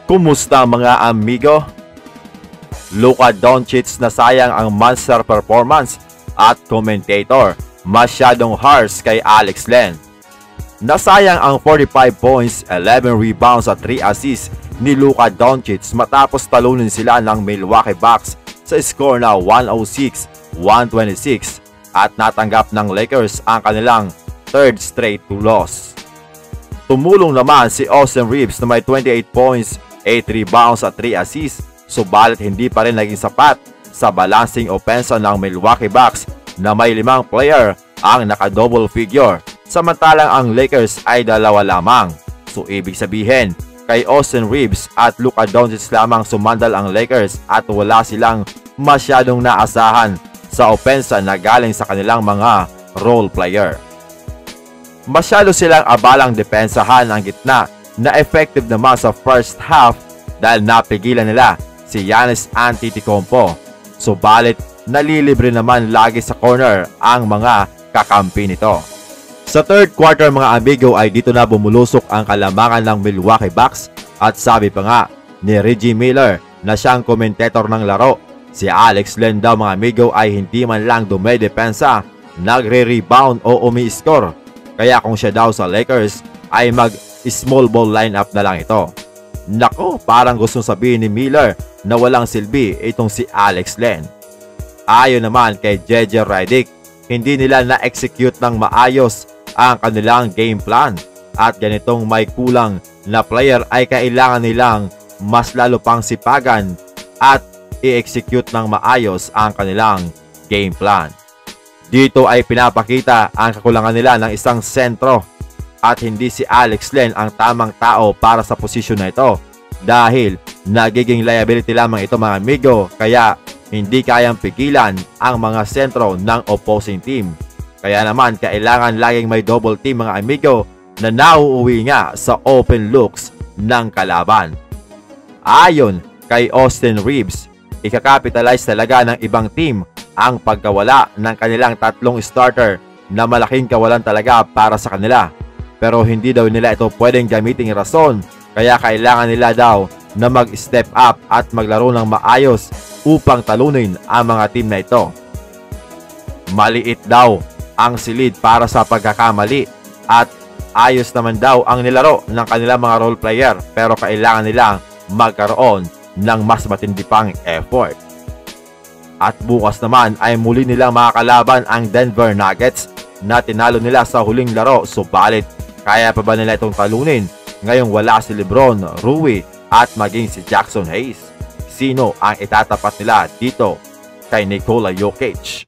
Kumusta mga amigo? Luka Doncic nasayang ang monster performance at commentator masyadong harsh kay Alex Len. Nasayang ang 45 points, 11 rebounds at 3 assists ni Luka Doncic matapos talunin sila ng Milwaukee Bucks sa score na 106-126 at natanggap ng Lakers ang kanilang third straight loss. Tumulong naman si Austin Reeves na may 28 points, 8 rebounds at 3 assists, subalit hindi pa rin naging sapat sa balancing opensa ng Milwaukee Bucks na may 5 player ang naka-double figure, samantalang ang Lakers ay 2 lamang. So ibig sabihin, kay Austin Reeves at Luka Doncic lamang sumandal ang Lakers at wala silang masyadong naasahan sa opensa na galing sa kanilang mga role player. Masyado silang abalang depensahan ang gitna na effective naman sa first half dahil napigilan nila si Giannis Antetokounmpo. Subalit nalilibre naman lagi sa corner ang mga kakampi nito. Sa third quarter mga amigo ay dito na bumulusok ang kalamangan ng Milwaukee Bucks at sabi pa nga ni Reggie Miller na siyang komentator ng laro, si Alex Len daw mga amigo ay hindi man lang dumedepensa, nagre-rebound o umi-score. Kaya kung siya daw sa Lakers ay mag-small ball lineup na lang ito. Nako, parang gustong sabihin ni Miller na walang silbi itong si Alex Len. Ayon naman kay JJ Redick, hindi nila na-execute ng maayos ang kanilang game plan at ganitong may kulang na player ay kailangan nilang mas lalo pang sipagan at i-execute ng maayos ang kanilang game plan. Dito ay pinapakita ang kakulangan nila ng isang sentro at hindi si Alex Len ang tamang tao para sa posisyon na ito dahil nagiging liability lamang ito mga amigo, kaya hindi kayang pigilan ang mga sentro ng opposing team. Kaya naman kailangan laging may double team mga amigo na nauuwi nga sa open looks ng kalaban. Ayon kay Austin Reeves, ikakapitalize talaga ng ibang team ang pagkawala ng kanilang 3 starter na malaking kawalan talaga para sa kanila. Pero hindi daw nila ito pwedeng gamiting rason, kaya kailangan nila daw na mag-step up at maglaro ng maayos upang talunin ang mga team na ito. Maliit daw ang silid para sa pagkakamali at ayos naman daw ang nilaro ng kanilang mga role player, pero kailangan nilang magkaroon ng mas matindi pang effort. At bukas naman ay muli nilang makakalaban ang Denver Nuggets na tinalo nila sa huling laro, subalit kaya pa ba nila itong talunin ngayong wala si LeBron, Rui at maging si Jackson Hayes? Sino ang itatapat nila dito kay Nikola Jokic?